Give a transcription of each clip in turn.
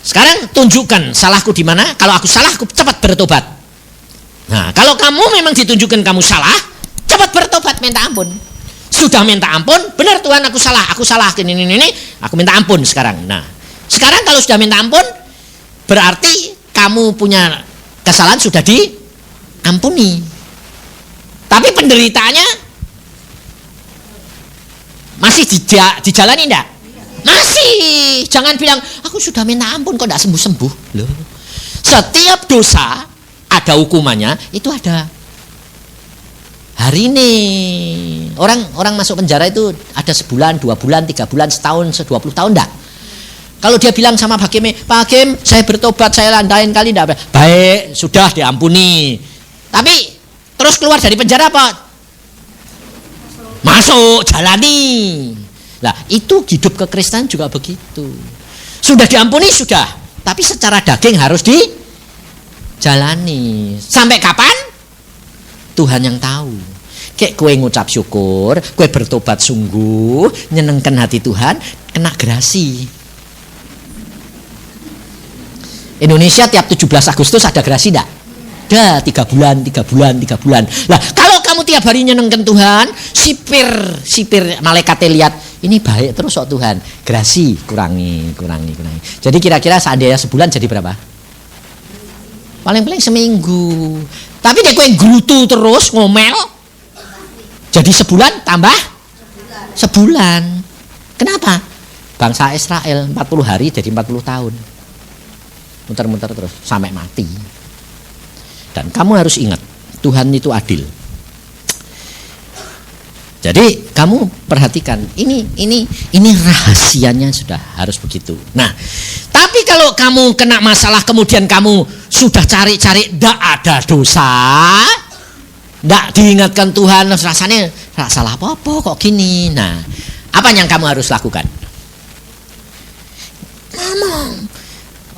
Sekarang tunjukkan salahku di mana. Kalau aku salah, aku cepat bertobat. Nah, kalau kamu memang ditunjukkan kamu salah, cepat bertobat, minta ampun. Sudah minta ampun, benar Tuhan aku salah ini, aku minta ampun sekarang. Nah, sekarang kalau sudah minta ampun, berarti kamu punya kesalahan sudah diampuni. Tapi penderitaannya masih dijalani enggak? Masih. Jangan bilang aku sudah minta ampun kok enggak sembuh-sembuh. Loh. Setiap dosa ada hukumannya, itu ada. Hari ini orang masuk penjara itu ada sebulan, 2 bulan, 3 bulan, setahun, 20 tahun enggak? Kalau dia bilang sama Pak Hakim, saya bertobat, saya landain kali enggak. Baik, sudah diampuni. Tapi terus keluar dari penjara apa? Masuk, jalani. Lah, itu hidup kekristenan juga begitu. Sudah diampuni sudah, tapi secara daging harus dijalani. Sampai kapan? Tuhan yang tahu. Kayak kue ngucap syukur, kue bertobat sungguh, nyenengkan hati Tuhan, kena gerasi. Indonesia tiap 17 Agustus ada gerasi enggak? Ada, 3 bulan. Lah, kalau kamu tiap hari nyenengkan Tuhan, sipir malaikatnya lihat, ini baik terus kok Tuhan. Gerasi kurangi. Jadi kira-kira seandainya sebulan jadi berapa? Paling-paling seminggu. Tapi dia kue gerutu terus ngomel. Jadi sebulan tambah sebulan. Kenapa? Bangsa Israel 40 hari jadi 40 tahun. Muter-muter terus sampai mati. Dan kamu harus ingat, Tuhan itu adil. Jadi kamu perhatikan, ini rahasianya sudah harus begitu. Nah, tapi kalau kamu kena masalah kemudian kamu sudah cari-cari ndak ada dosa, ndak diingatkan Tuhan, rasanya salah apa-apa kok gini. Nah, apa yang kamu harus lakukan? Ngomong.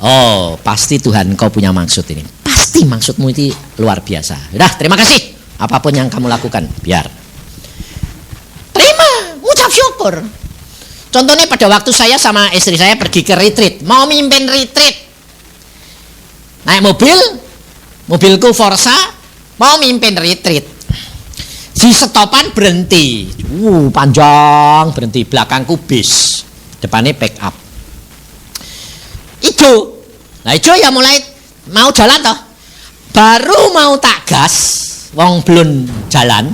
Oh, pasti Tuhan kau punya maksud ini. Pasti maksudmu itu luar biasa. Udah, terima kasih. Apapun yang kamu lakukan, biar. Terima, ucap syukur. Contohnya pada waktu saya sama istri saya pergi ke retreat, mau mimpin retreat. Naik mobilku Forza, mau mimpin retreat. Di stopan berhenti. Panjang berhenti, belakangku bis, depannya pick up. Ijo. Nah, ijo ya mulai mau jalan toh. Baru mau tak gas, wong belum jalan.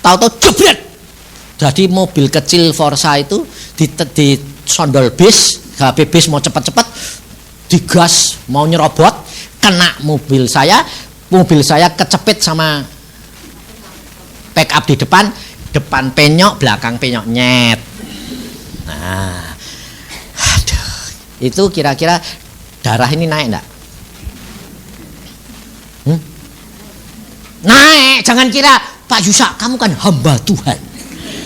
Tahu-tahu jebret. Jadi mobil kecil Forza itu di sondol bis, HP bis mau cepat-cepat, digas mau nyerobot, kena mobil saya kecepit sama pick up di depan penyok, belakang penyok nyet. Nah, aduh, itu kira-kira darah ini naik enggak? Naik, jangan kira Pak Yusak, kamu kan hamba Tuhan,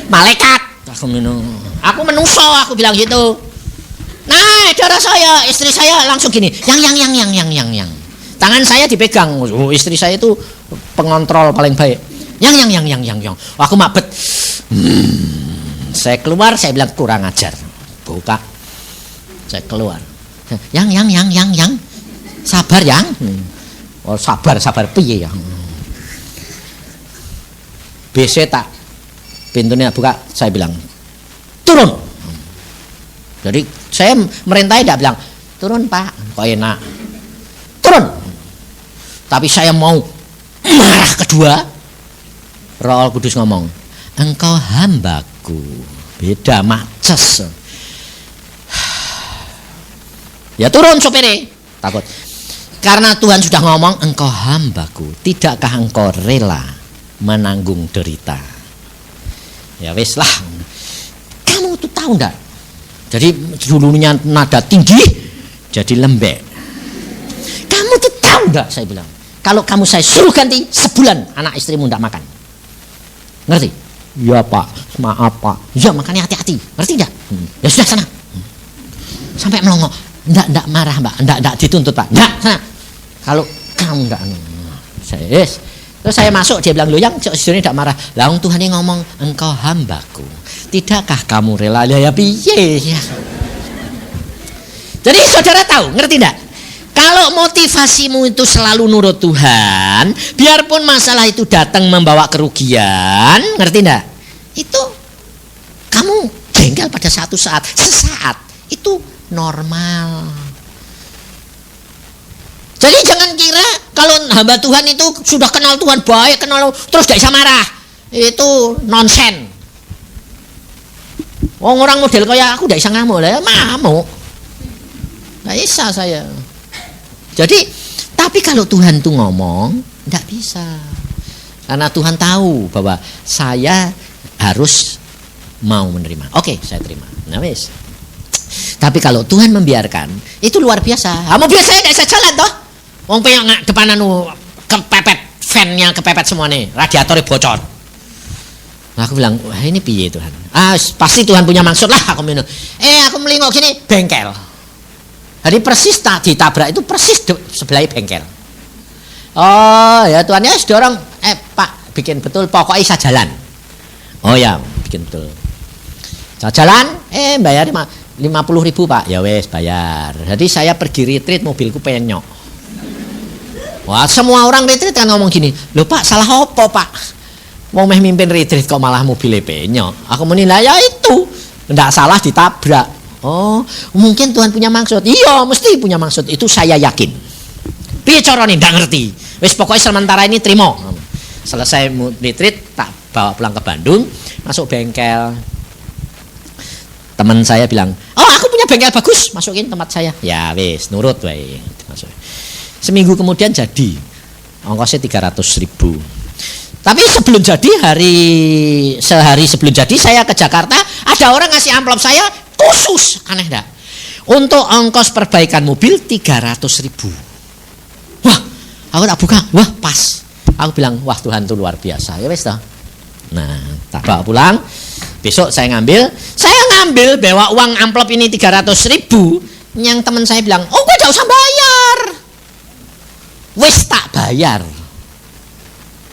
malaikat. Aku menungso, aku bilang gitu. Nah, darah saya, istri saya langsung gini, yang. Tangan saya dipegang, istri saya itu pengontrol paling baik. Yang. Aku mabet. Saya keluar, saya bilang kurang ajar. Buka. Saya keluar. Yang. Sabar yang. Oh, sabar piye yang. BC tak pintunya buka, saya bilang turun. Jadi saya merintai, tidak bilang turun Pak, kok enak turun. Tapi saya mau marah kedua. Roh Kudus ngomong, engkau hambaku. Beda, maces. Ya turun sopirnya, takut. Karena Tuhan sudah ngomong, engkau hambaku, tidakkah engkau rela menanggung derita? Ya wis lah. Kamu tuh tahu enggak? Jadi dulunya nada tinggi jadi lembek. Kamu tuh tahu enggak, saya bilang, kalau kamu saya suruh ganti sebulan anak istrimu enggak makan. Ngerti? Ya Pak, maaf Pak. Ya makanya hati-hati. Ngerti enggak? Ya sudah sana. Sampai melongo. Enggak marah Mbak. Enggak dituntut Pak. Enggak, sana. Kalau kamu enggak terus saya masuk, dia bilang, "Loh yang istrinya enggak marah." Lah Tuhan yang ngomong, engkau hambaku. Tidakkah kamu rela? Ya piye ya. Jadi saudara tahu, ngerti enggak? Kalau motivasimu itu selalu nurut Tuhan, biarpun masalah itu datang membawa kerugian, ngerti enggak? Itu kamu jengkel pada satu saat, sesaat, itu normal. Jadi jangan kira kalau hamba Tuhan itu sudah kenal Tuhan baik, kenal terus tidak bisa marah. Itu nonsen. Orang model kayak aku tidak bisa ngamuk lah, ngamuk. Nggak bisa saya. Jadi, tapi kalau Tuhan tuh ngomong, tidak bisa. Karena Tuhan tahu bahwa saya harus mau menerima. Oke, saya terima. Nah wes. Tapi kalau Tuhan membiarkan, itu luar biasa. Mobil saya tidak bisa jalan toh. Wong pengen depan anu kepepet, fan-nya kepepet semua nih, radiatornya bocor. Nah, aku bilang, wah ini piye Tuhan? Pasti Tuhan punya maksud lah aku minum. Aku melingkuk gini, bengkel. Jadi persis tak ditabrak itu persis sebelah bengkel. Oh ya Tuhan ya dorong, Pak bikin betul, pokoknya saya jalan. Oh ya bikin betul. Saya jalan, bayar 50.000 Pak. Ya wes bayar. Jadi saya pergi retreat, mobilku penyok. Wah semua orang retreat kan ngomong gini, loh Pak salah apa Pak? Mau mimpin retreat kok malah mobilnya penyok. Aku menilai ya itu, tidak salah ditabrak. Oh mungkin Tuhan punya maksud. Iya mesti punya maksud, itu saya yakin. Piye carane ndak ngerti. Wis pokoknya sementara ini terima. Selesai retreat tak bawa pulang ke Bandung, masuk bengkel. Teman saya bilang, oh aku punya bengkel bagus, masukin tempat saya. Ya wis nurut wae. Masuk. Seminggu kemudian jadi, ongkosnya 300.000. Tapi sebelum jadi sehari sebelum jadi saya ke Jakarta, ada orang ngasih amplop saya khusus, aneh dah. Untuk ongkos perbaikan mobil 300.000. Wah, aku tak buka, wah pas. Aku bilang, wah Tuhan itu luar biasa. Ya wes dah. Nah, tak bawa pulang. Besok saya ngambil bawa uang amplop ini 300.000. Yang teman saya bilang, oh gue gak usah bayar. Wes tak bayar.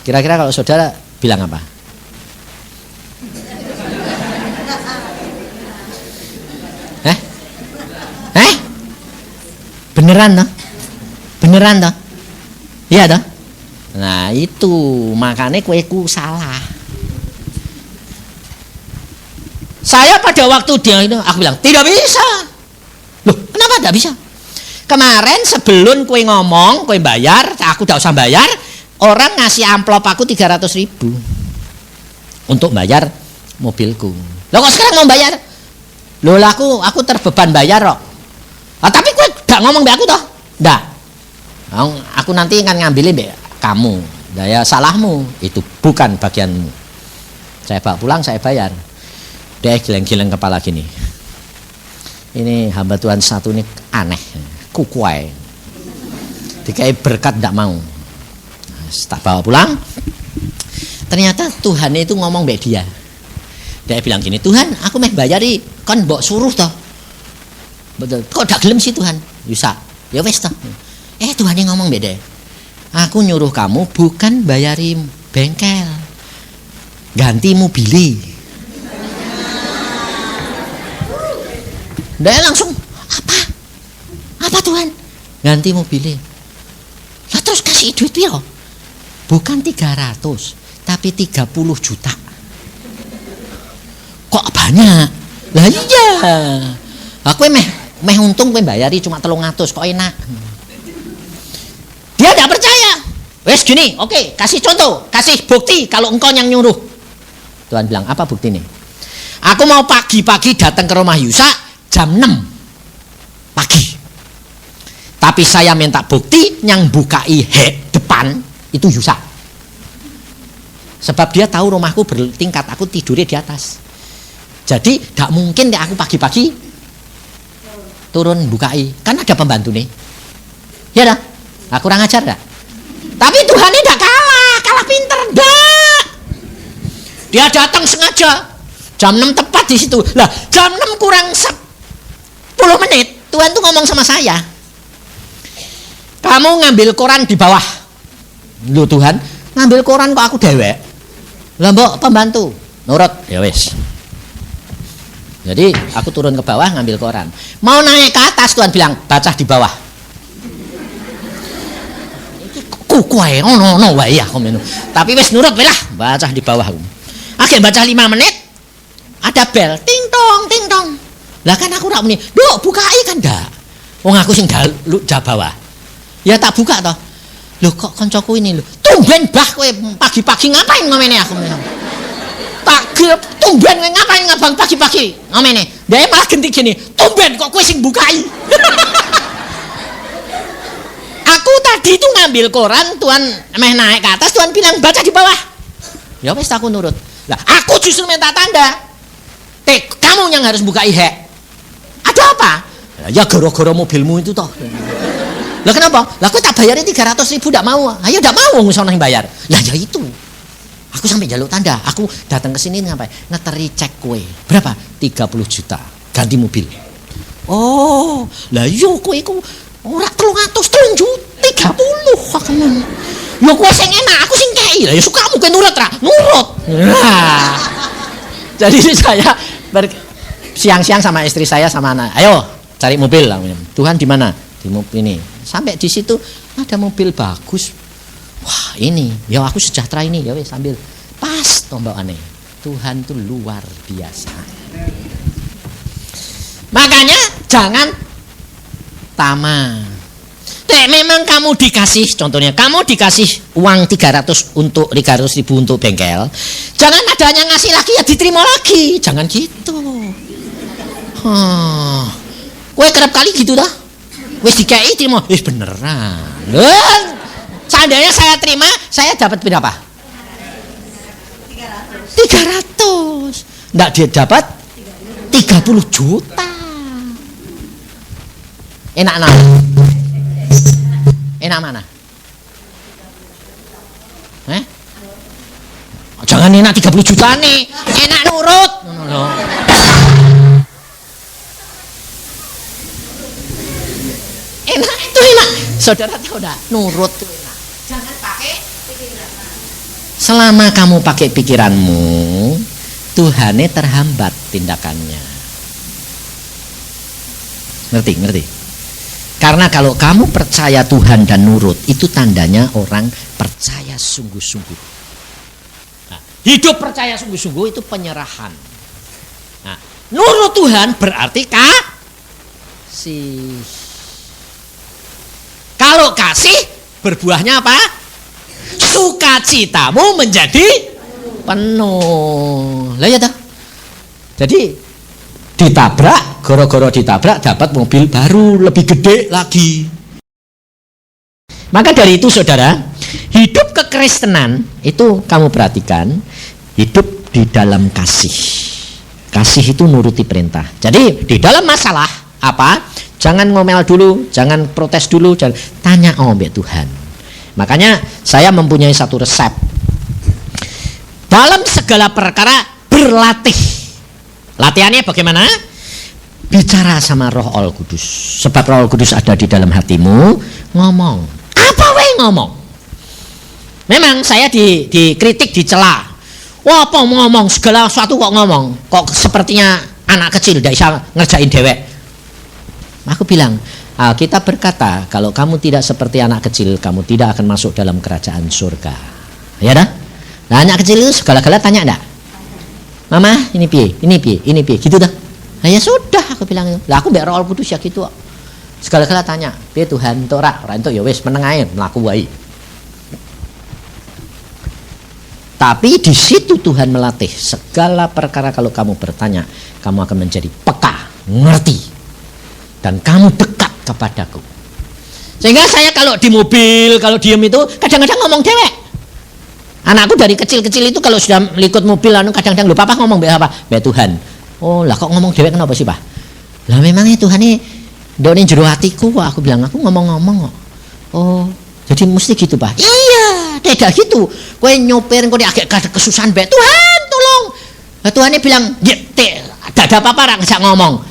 Kira-kira kalau saudara bilang apa? Beneran toh? Beneran toh? Iya toh? Nah itu makanya kueku salah. Saya pada waktu dia itu aku bilang tidak bisa. Loh kenapa tidak bisa? Kemarin sebelum kue ngomong, kue bayar, aku tidak usah bayar. Orang ngasih amplop aku 300.000 untuk bayar mobilku. Loh kok sekarang mau bayar? Loh aku terbeban bayar kok. Tapi kue gak ngomong be aku toh? Nggak. Aku nanti akan ngambilin be kamu. Daya salahmu itu bukan bagianmu. Saya bawa pulang, saya bayar. Dia geleng-geleng kepala gini. Ini hamba Tuhan satu ini aneh, kukuai. Dikai berkat tidak mau. Tak bawa pulang. Ternyata Tuhan itu ngomong be dia. Dia bilang gini, Tuhan, aku meh bayari, kan mbok suruh toh. Betul. Kok dak gelem sih Tuhan? Bisa. Ya wes toh. Tuhan yang ngomong beda. Aku nyuruh kamu bukan bayari bengkel, ganti mobil. Dia langsung apa Tuhan? Ganti mobil. Lah terus kasih duit piro? Bukan 300, tapi 30 juta. Kok banyak? Lah iya. Aku meh untung kowe bayari cuma 300 kok enak. Dia tidak percaya. Wes gini, oke, kasih contoh, kasih bukti kalau engkau yang nyuruh. Tuhan bilang, apa bukti nih? Aku mau pagi-pagi datang ke rumah Yusa jam 6 pagi. Tapi saya minta bukti yang bukai depan itu Yusa. Sebab dia tahu rumahku bertingkat, aku tidurnya di atas. Jadi tidak mungkin deh aku pagi-pagi turun bukai. Kan ada pembantu nih. Ya dah. Aku kurang ajar gak? Tapi Tuhan ini gak kalah pinter dah. Dia datang sengaja jam 6 tepat di situ. Lah jam 6 kurang 10 menit Tuhan tuh ngomong sama saya, kamu ngambil koran di bawah. Lu Tuhan ngambil koran kok aku dewek. Lah mbok pembantu nurut ya wis. Jadi aku turun ke bawah ngambil koran. Mau naik ke atas Tuhan bilang baca di bawah. Kukuai, no wae ya komen. Tapi wis nurut wae lah, baca di bawah. Akhir baca 5 menit, ada bel, ting tong. Lah kan aku rak muni, "Duk, bukai kan ndak." Wong aku sing dalu bawah. Ya tak buka toh. Loh kok koncoku ini lho. Tumben bah kowe pagi-pagi ngapain ngomene aku. Tak gelap tumben kowe ngapain ngabang pagi-pagi ngomene. Dia malah genti gini, "Tumben kok kowe sing bukai." Aku tadi itu ngambil koran, Tuhan meh naik ke atas, Tuhan bilang baca di bawah. Ya wes aku nurut. Lah aku justru minta tanda. Kamu yang harus buka ihe. Ada apa? Ya gara-gara mobilmu itu toh. Lah kenapa? Lah aku tak bayarin 300.000 ndak mau. Ayo ndak mau ngono yang bayar. Lah ya itu. Aku sampai jaluk tanda. Aku datang ke sini ngapain? Ngeteri cek kue. Berapa? 30 juta. Ganti mobil. Oh, lah yo kowe iku ora 300 juta. 30 aku ngono. Yo kowe sing enak, aku sing kei. Lah ya sukamu kowe nurut ra? Nurut. Nah. Jadi saya siang-siang sama istri saya sama anak. Ayo cari mobil lah. Tuhan di mana? Di mobil ini. Sampai di situ ada mobil bagus. Wah, ini. Ya aku sejahtera ini. Ya wes sambil pas tombakannya. Tuhan tuh luar biasa. Makanya jangan tamak. Memang kamu dikasih, contohnya kamu dikasih uang 300 untuk 300.000 untuk bengkel, jangan adanya ngasih lagi ya diterima lagi, jangan gitu. Kowe kerap kali gitu dah, wis dikei terima, wis beneran. Seandainya saya terima, saya dapat berapa? 300. Nggak dia dapat 30 juta. Enak nah. Enak mana? Jangan enak 30 juta nih. Enak nurut. Enak itu enak. Saudara tahu enggak? Nurut itu enak. Jangan pakai pikiran. Selama kamu pakai pikiranmu, Tuhannya terhambat tindakannya. Ngerti? Karena kalau kamu percaya Tuhan dan nurut, itu tandanya orang percaya sungguh-sungguh. Nah, hidup percaya sungguh-sungguh itu penyerahan. Nah, nurut Tuhan berarti kasih. Kalau kasih, berbuahnya apa? Sukacitamu menjadi penuh. Lah ya toh. Jadi ditabrak, gara-gara ditabrak dapat mobil baru lebih gede lagi. Maka dari itu saudara, hidup kekristenan itu kamu perhatikan, hidup di dalam kasih. Kasih itu nuruti perintah. Jadi di dalam masalah apa? Jangan ngomel dulu, jangan protes dulu, jangan tanya mbak Tuhan. Makanya saya mempunyai satu resep. Dalam segala perkara berlatih. Latihannya bagaimana? Bicara sama Roh Allah Kudus. Sebab Roh Allah Kudus ada di dalam hatimu. Ngomong. Apa ngomong? Memang saya dikritik, dicela. Wah, apa ngomong segala sesuatu kok ngomong? Kok sepertinya anak kecil tidak bisa ngerjain dewek. Aku bilang, kita berkata kalau kamu tidak seperti anak kecil, kamu tidak akan masuk dalam kerajaan surga. Ya dah? Nah, anak kecil itu segala-gala tanya enggak? Mama, ini piye, gitu dah. Nah ya sudah, aku bilang. Lah aku mbek Roh Kudus ya gitu kok. Segala-gala tanya, piye Tuhan entuk ora entuk ya wis meneng ae, mlaku wae. Tapi di situ Tuhan melatih segala perkara. Kalau kamu bertanya, kamu akan menjadi peka, ngerti, dan kamu dekat kepadaku. Sehingga saya kalau di mobil, kalau diem itu kadang-kadang ngomong dewek. Anakku dari kecil-kecil itu kalau sudah melikut mobil kadang-kadang lho papa ngomong mbek apa? Mbek Tuhan. Oh lah kok ngomong dewek kenapa sih Pak? Lah memangnya Tuhan ini ndone jero hatiku kok, aku bilang aku ngomong-ngomong kok. Oh jadi mesti gitu Pak? Iya tidak gitu. Kowe nyopir kowe agak kesusahan mbek Tuhan tolong. Lah Tuhannya bilang ada apa-apa rak ngajak ngomong.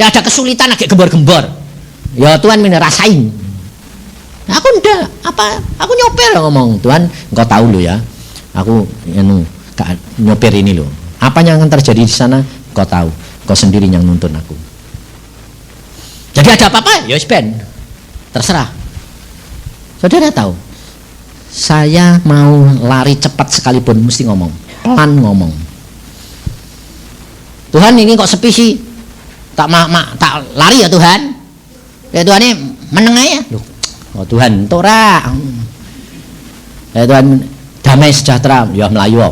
Ya ada kesulitan agak gembor-gembor. Ya Tuhan ini rasain. Aku ndak, aku nyopir ngomong, Tuhan engkau tahu lo ya, aku nyopir ini lo, apa yang akan terjadi di sana, engkau tahu. Kau sendiri yang nuntun aku. Jadi ada apa-apa, ya ben, terserah. Saudara tahu, saya mau lari cepat sekalipun mesti ngomong, pelan ngomong. Tuhan ini kok sepi sih, tak lari ya Tuhan. Ya Tuhan ini meneng aja. Loh, oh Tuhan, tora. Ya Tuhan, damai sejahtera, ya Melayu.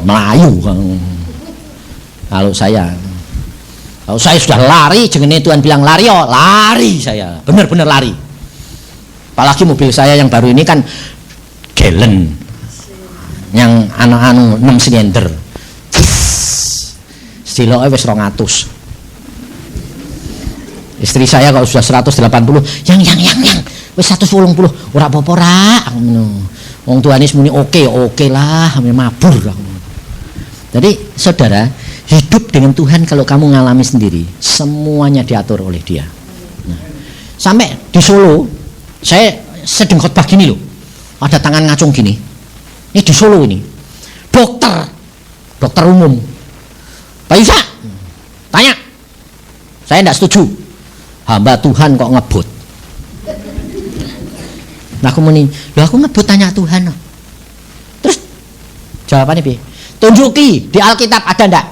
Kalau saya sudah lari, jenenge Tuhan bilang lari, lari saya, benar-benar lari. Apalagi mobil saya yang baru ini kan Gelen, yang anu 6 silinder, stiloke wis 200. Istri saya kalau sudah 180, yang wis 180, ora apa-apa ra. Wong tuane muni oke lah, mabur. Jadi saudara, hidup dengan Tuhan kalau kamu ngalami sendiri, semuanya diatur oleh Dia. Nah, sampai di Solo, saya sedang khotbah gini loh, ada tangan ngacung gini. Ini di Solo ini, dokter umum, Pak Yusa, tanya, saya tidak setuju, hamba Tuhan kok ngebut. Nah aku muni, aku ngebut tanya Tuhan. Terus jawabannya bi, tunjuki di Alkitab ada ndak?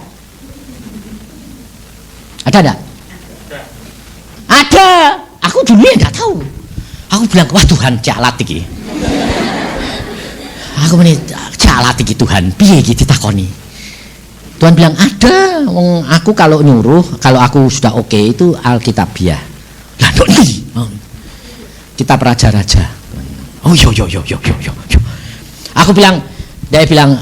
Ada enggak? Ada. Aku dulu enggak tahu. Aku bilang, wah Tuhan jalat iki. Aku meni jalat iki Tuhan, piye iki ditakoni. Tuhan bilang ada. Aku kalau nyuruh, kalau aku sudah oke itu Alkitabiah. Lah nduk iki. Kitab raja-raja. Oh yo. Aku bilang, dia bilang,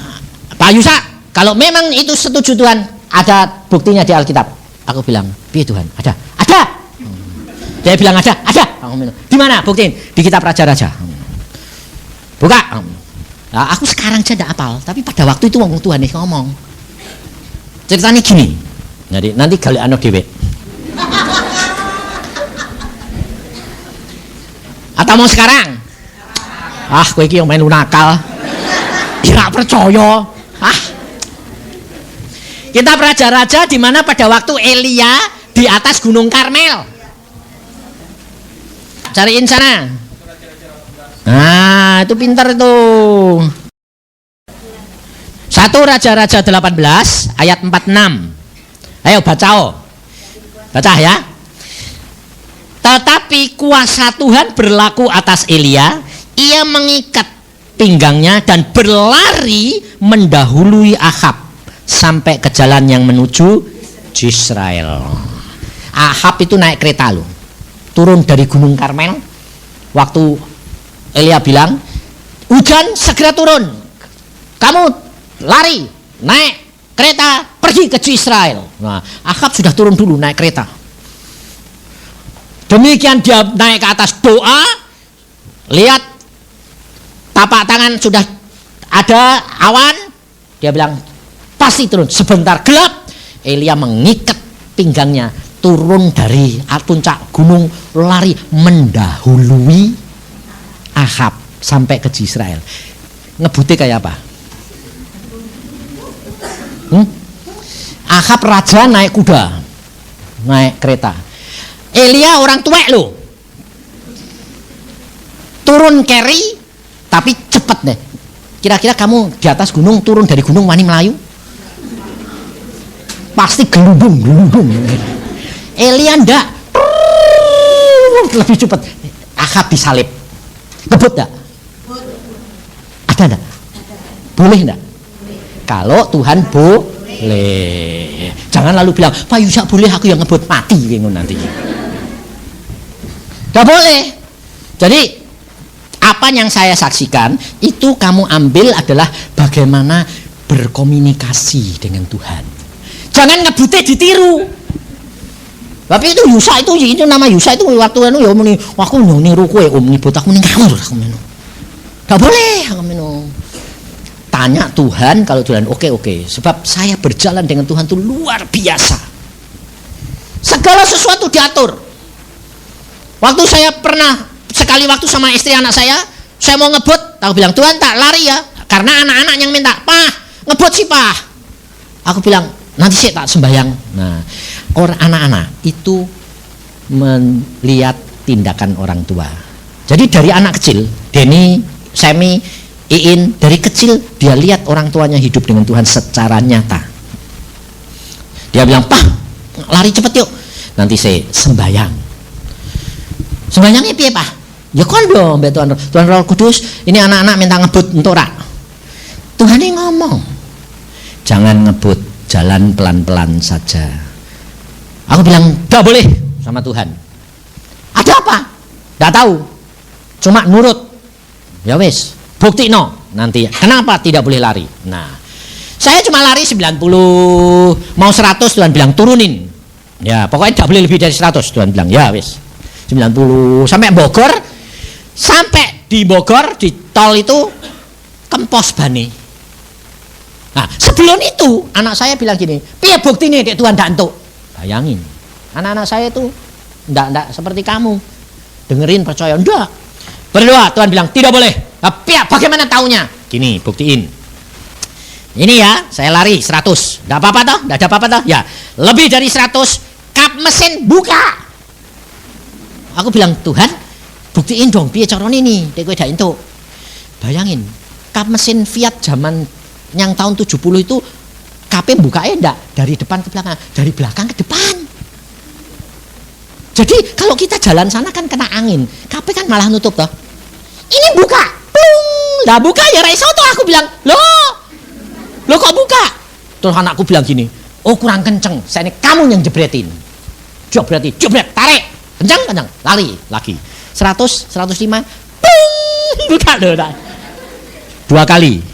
Pak Yusa, kalau memang itu setuju Tuhan, ada buktinya di Alkitab. Aku bilang, piye Tuhan? Ada. Dia bilang ada. Di mana buktiin? Di kitab raja-raja. Buka. Nah, aku sekarang aja tidak apal, tapi pada waktu itu wong Tuhan ngomong. Ceritanya gini. Jadi nanti gali anak dewe. Atau mau sekarang? Kowe iki yang main nakal. Ora percaya. Kitab raja-raja di mana pada waktu Elia di atas Gunung Karmel. Cariin sana. Nah, itu pintar itu. 1 Raja-Raja 18 ayat 46. Ayo baca ya. Tetapi kuasa Tuhan berlaku atas Elia, ia mengikat pinggangnya dan berlari mendahului Ahab sampai ke jalan yang menuju Jezreel. Ahab itu naik kereta loh, turun dari Gunung Karmel. Waktu Elia bilang, hujan segera turun, kamu lari, naik kereta, pergi ke Jezreel. Nah, Ahab sudah turun dulu naik kereta. Demikian dia naik ke atas, doa, lihat tapak tangan sudah ada awan, dia bilang pasti turun. Sebentar gelap, Elia mengikat pinggangnya, turun dari puncak gunung, lari mendahului Ahab sampai ke Jezreel. Ngebutnya kayak apa? Ahab raja naik kuda, naik kereta. Elia orang tua loh, turun keri tapi cepet deh. Kira-kira kamu di atas gunung, turun dari gunung wani Melayu? Pasti gelundung. Elia ndak, lebih cepat. Ahab disalib. Ngebut ndak? Ada ndak? Boleh ndak? Kalau Tuhan boleh. Jangan lalu bilang, Pak Yusa boleh, aku yang ngebut, mati nanti. Nggak boleh. Jadi apa yang saya saksikan itu kamu ambil adalah bagaimana berkomunikasi dengan Tuhan. Jangan ngebutnya ditiru. Tapi itu Yusa itu nama Yusa itu waktu anu ya muni aku niru kowe nibut aku ning kamar aku menu. Enggak boleh aku menu. Tanya Tuhan, kalau Tuhan oke. Sebab saya berjalan dengan Tuhan itu luar biasa. Segala sesuatu diatur. Waktu saya pernah sekali waktu sama istri anak saya mau ngebut, aku bilang Tuhan tak lari ya, karena anak-anak yang minta, Pak ngebut sih Pak. Aku bilang nanti sih tak sembahyang. Nah orang anak-anak itu melihat tindakan orang tua. Jadi dari anak kecil, Denny, Semi, Iin, dari kecil dia lihat orang tuanya hidup dengan Tuhan secara nyata. Dia bilang, "Pak, lari cepet yuk. Nanti saya sembayang." Sembayangnya piye, Pak? Ya kondo mbek Tuhan Roh Kudus, ini anak-anak minta ngebut entuk rak. Tuhan ini ngomong, "Jangan ngebut, jalan pelan-pelan saja." Aku bilang, "Enggak boleh," sama Tuhan. "Ada apa?" "Enggak tahu. Cuma nurut." "Ya wis, buktino nanti." "Kenapa tidak boleh lari?" Nah, saya cuma lari 90, mau 100 Tuhan bilang turunin. Ya, pokoknya tidak boleh lebih dari 100 Tuhan bilang. Ya wis. 90 sampai Bogor. Sampai di Bogor di tol itu kempos bane. Nah, sebelum itu anak saya bilang gini, "Piye buktine dek Tuhan ndak entuk?" Bayangin. Anak-anak saya itu ndak seperti kamu. Dengerin percaya ndak. Berdoa, Tuhan bilang tidak boleh. Tapi bagaimana taunya? Gini, buktiin. Ini ya, saya lari 100. Enggak apa-apa toh? Enggak ada apa-apa toh? Ya, lebih dari 100 kap mesin buka. Aku bilang, "Tuhan, buktiin dong piye carane ini, dek kowe ndak entuk." Bayangin, kap mesin Fiat zaman yang tahun 70 itu kape bukanya enggak dari depan ke belakang, dari belakang ke depan. Jadi kalau kita jalan sana kan kena angin, kape kan malah nutup toh. Ini buka, plung, lah buka ya raiso toh. Aku bilang, lo kok buka? Terus anakku bilang gini, "Oh kurang kenceng, saya ini kamu yang jebretin." Jebret, tarik, kencang, lari lagi. 100, 105, plung, buka loh. 2 kali.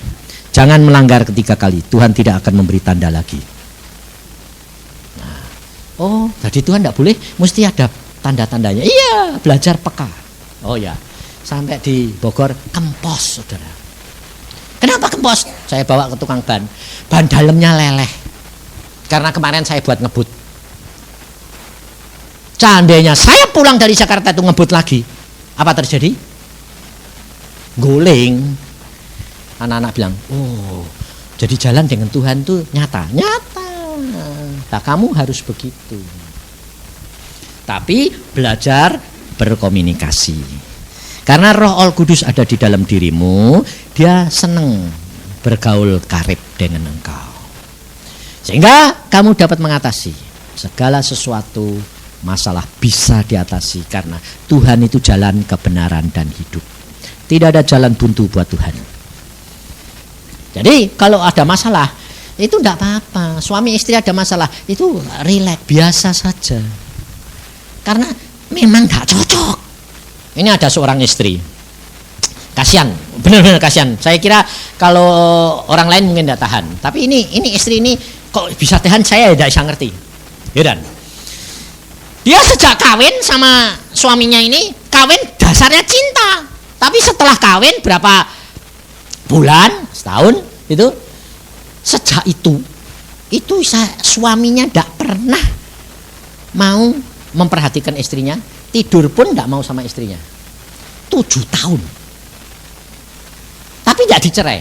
Jangan melanggar ketiga kali, Tuhan tidak akan memberi tanda lagi. Nah, oh, jadi Tuhan tidak boleh, mesti ada tanda-tandanya. Iya, belajar peka. Oh ya, sampai di Bogor kempos, saudara. Kenapa kempos? Saya bawa ke tukang ban dalamnya leleh. Karena kemarin saya buat ngebut. Seandainya saya pulang dari Jakarta itu ngebut lagi, apa terjadi? Guling. Anak-anak bilang, "Oh, jadi jalan dengan Tuhan tuh nyata." Nah, kamu harus begitu. Tapi belajar berkomunikasi. Karena Roh Kudus ada di dalam dirimu, dia senang bergaul karib dengan engkau. Sehingga kamu dapat mengatasi segala sesuatu masalah bisa diatasi karena Tuhan itu jalan kebenaran dan hidup. Tidak ada jalan buntu buat Tuhan. Jadi kalau ada masalah itu tidak apa-apa. Suami istri ada masalah itu rileks, biasa saja. Karena memang tidak cocok. Ini ada seorang istri, kasihan, benar-benar kasihan. Saya kira kalau orang lain mungkin tidak tahan. Tapi ini istri ini kok bisa tahan, saya tidak bisa ngerti. Yaudah. Dia sejak kawin sama suaminya ini, kawin dasarnya cinta. Tapi setelah kawin berapa bulan, setahun itu, sejak itu suaminya tidak pernah mau memperhatikan istrinya, tidur pun tidak mau sama istrinya. 7 tahun. Tapi tidak dicerai.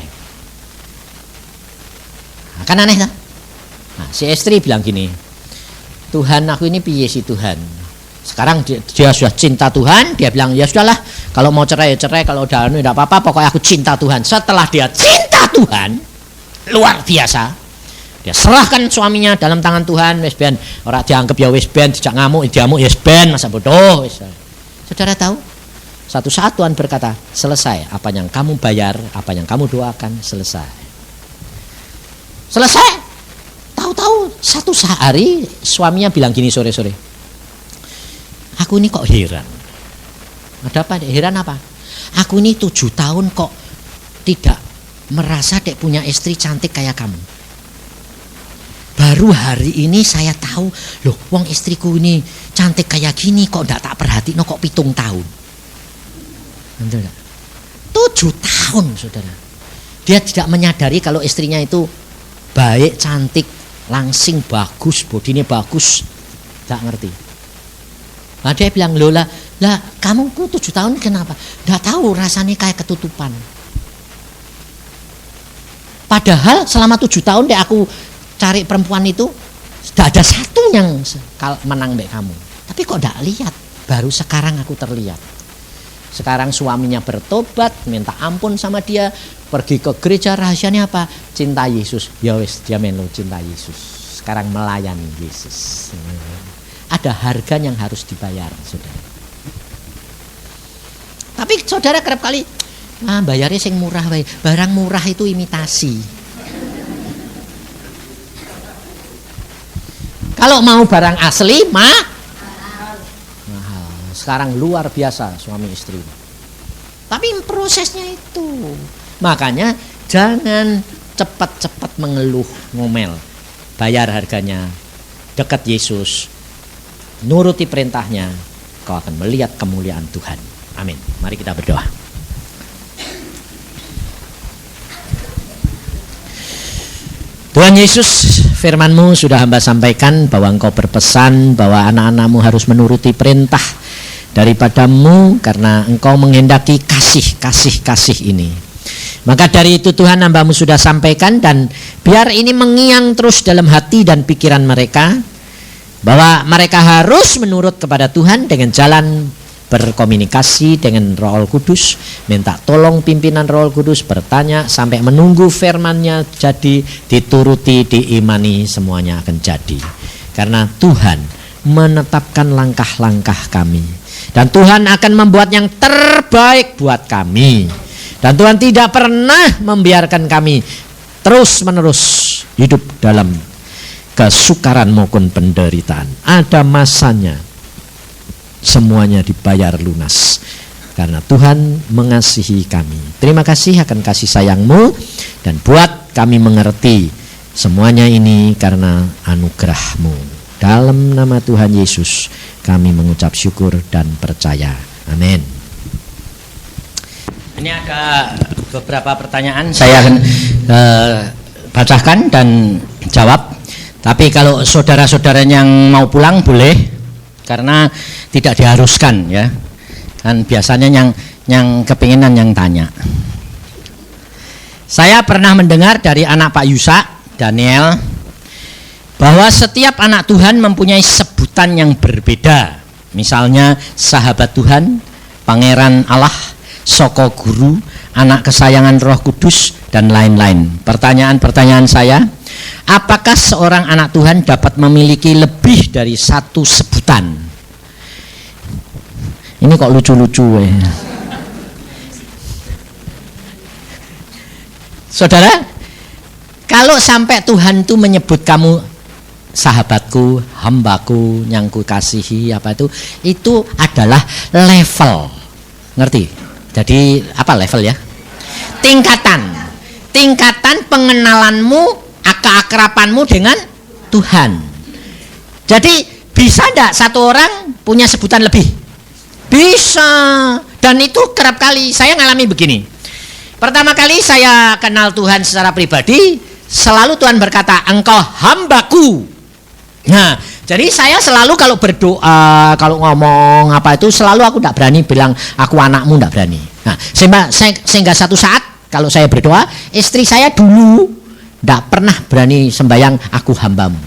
Nah, kan aneh kan? Nah, si istri bilang gini, "Tuhan, aku ini piye sih Tuhan?" Sekarang dia sudah cinta Tuhan, dia bilang, "Ya sudahlah, kalau mau cerai ya cerai, kalau udah tidak apa-apa, pokoknya aku cinta Tuhan." Setelah dia cinta Tuhan, luar biasa, dia serahkan suaminya dalam tangan Tuhan. Wis ben ora dianggap ya wis ben, dijak ngamuk, diamuk ya wis ben, masa bodoh. Saudara tahu, satu saat Tuhan berkata, "Selesai, apa yang kamu bayar, apa yang kamu doakan, selesai." Tahu-tahu satu hari suaminya bilang gini sore-sore, "Aku ini kok heran." "Ada apa? Heran apa?" "Aku ini 7 tahun kok tidak merasa dek punya istri cantik kayak kamu. Baru hari ini saya tahu, loh wong istriku ini cantik kayak gini kok ndak tak perhatiin, kok 7 tahun." Betul enggak? 7 tahun, saudara. Dia tidak menyadari kalau istrinya itu baik, cantik, langsing, bagus, bodinya bagus. Tak ngerti. Nah, dia bilang, "Loh lah kamu 7 tahun kenapa?" "Nggak tahu, rasanya kayak ketutupan." Padahal selama 7 tahun deh aku cari perempuan itu, Tidak ada satu yang menang mbak kamu. Tapi kok tidak lihat? Baru sekarang aku terlihat. Sekarang suaminya bertobat, minta ampun sama dia, pergi ke gereja, rahasianya apa? Cinta Yesus. Ya wis, dia melu cinta Yesus. Sekarang melayani Yesus. Ada harga yang harus dibayar, saudara. Tapi saudara kerap kali, bayarnya sing murah, barang murah itu imitasi. Kalau mau barang asli, mahal. Sekarang luar biasa suami istri. Tapi prosesnya itu. Makanya jangan cepat-cepat mengeluh, ngomel. Bayar harganya. Dekat Yesus. Nuruti perintahnya. Kau akan melihat kemuliaan Tuhan. Amin. Mari kita berdoa. Tuhan Yesus, firman-Mu sudah hamba sampaikan bahwa Engkau berpesan bahwa anak-anak-Mu harus menuruti perintah daripada-Mu karena Engkau menghendaki kasih ini. Maka dari itu Tuhan, hamba-Mu sudah sampaikan, dan biar ini mengiang terus dalam hati dan pikiran mereka bahwa mereka harus menurut kepada Tuhan dengan jalan berkomunikasi dengan Roh Kudus, minta tolong pimpinan Roh Kudus, bertanya sampai menunggu firman-Nya jadi, dituruti, diimani, semuanya akan jadi. Karena Tuhan menetapkan langkah-langkah kami. Dan Tuhan akan membuat yang terbaik buat kami. Dan Tuhan tidak pernah membiarkan kami terus-menerus hidup dalam kesukaran maupun penderitaan. Ada masanya semuanya dibayar lunas. Karena Tuhan mengasihi kami. Terima kasih akan kasih sayang-Mu. Dan buat kami mengerti semuanya ini karena anugerah-Mu. Dalam nama Tuhan Yesus kami mengucap syukur dan percaya. Amin. Ini ada beberapa pertanyaan, saya akan bacakan dan jawab. Tapi kalau saudara-saudara yang mau pulang boleh, karena tidak diharuskan ya. Kan biasanya yang kepinginan yang tanya. Saya pernah mendengar dari anak Pak Yusa, Daniel, bahwa setiap anak Tuhan mempunyai sebutan yang berbeda. Misalnya sahabat Tuhan, pangeran Allah, Soko Guru, anak kesayangan Roh Kudus, dan lain-lain. Pertanyaan saya, apakah seorang anak Tuhan dapat memiliki lebih dari satu sebutan? Ini kok lucu-lucu ya. Saudara, kalau sampai Tuhan itu menyebut kamu sahabatku, hambaku, yang ku kasihi, itu adalah level. Ngerti? Jadi apa level ya? Tingkatan pengenalanmu, keakrabanmu dengan Tuhan. Jadi bisa enggak satu orang punya sebutan lebih? Bisa. Dan itu kerap kali saya ngalami begini. Pertama kali saya kenal Tuhan secara pribadi, selalu Tuhan berkata, engkau hambaku. Nah, jadi saya selalu kalau berdoa, kalau ngomong selalu aku tidak berani bilang aku anakmu, tidak berani. Nah, sehingga satu saat kalau saya berdoa, istri saya dulu tidak pernah berani sembahyang aku hambamu.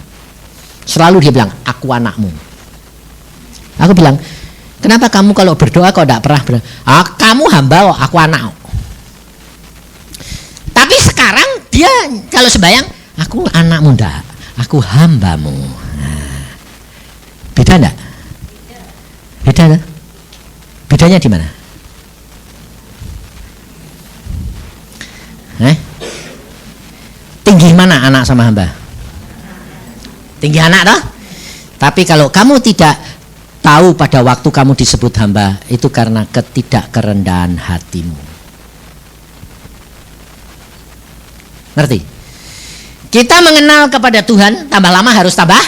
Selalu dia bilang aku anakmu. Aku bilang, kenapa kamu kalau berdoa kok tidak pernah bilang kamu hamba, aku anak. Tapi sekarang dia kalau sembahyang, aku anakmu enggak, aku hambamu. Beda enggak? Beda enggak? Bedanya di mana? Tinggi mana anak sama hamba? Tinggi anak toh? Tapi kalau kamu tidak tahu pada waktu kamu disebut hamba, itu karena ketidakkerendahan hatimu. Ngerti? Kita mengenal kepada Tuhan, tambah lama harus tambah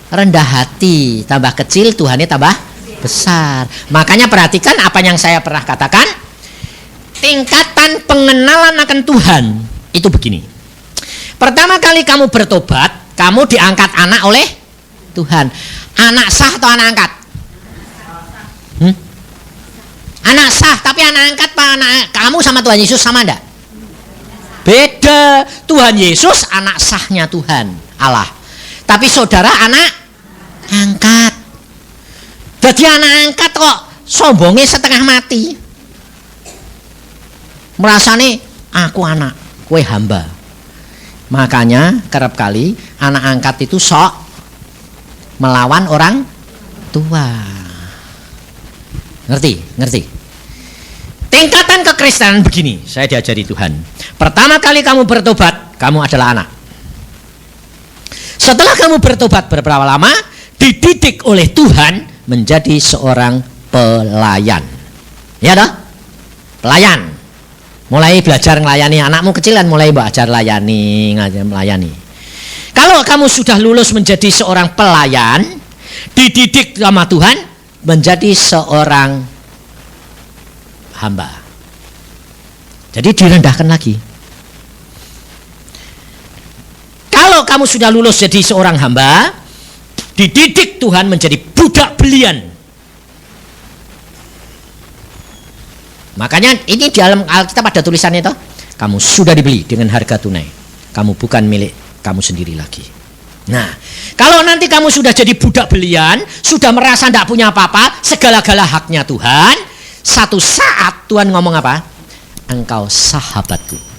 rendah hati, tambah kecil Tuhannya tambah besar. Makanya perhatikan apa yang saya pernah katakan, tingkatan pengenalan akan Tuhan itu begini. Pertama kali kamu bertobat, kamu diangkat anak oleh Tuhan. Anak sah atau anak angkat? Anak sah, tapi anak angkat kamu sama Tuhan Yesus sama enggak? Beda. Tuhan Yesus anak sahnya Tuhan Allah. Tapi saudara anak angkat. Jadi anak angkat kok sombongnya setengah mati. Merasane aku anak, kowe hamba. Makanya kerap kali anak angkat itu sok melawan orang tua. Ngerti? Tingkatan kekristenan begini, saya diajari Tuhan. Pertama kali kamu bertobat, kamu adalah anak. Setelah kamu bertobat beberapa lama, dididik oleh Tuhan menjadi seorang pelayan. Ya dah? Pelayan. Mulai belajar melayani anakmu kecilan, mulai belajar melayani. Kalau kamu sudah lulus menjadi seorang pelayan, dididik sama Tuhan menjadi seorang hamba. Jadi direndahkan lagi. Kalau kamu sudah lulus jadi seorang hamba, dididik Tuhan menjadi budak belian. Makanya ini di dalam Alkitab ada tulisannya toh, kamu sudah dibeli dengan harga tunai. Kamu bukan milik kamu sendiri lagi. Nah, kalau nanti kamu sudah jadi budak belian, sudah merasa tidak punya apa-apa, segala-gala haknya Tuhan, satu saat Tuhan ngomong apa? Engkau sahabatku.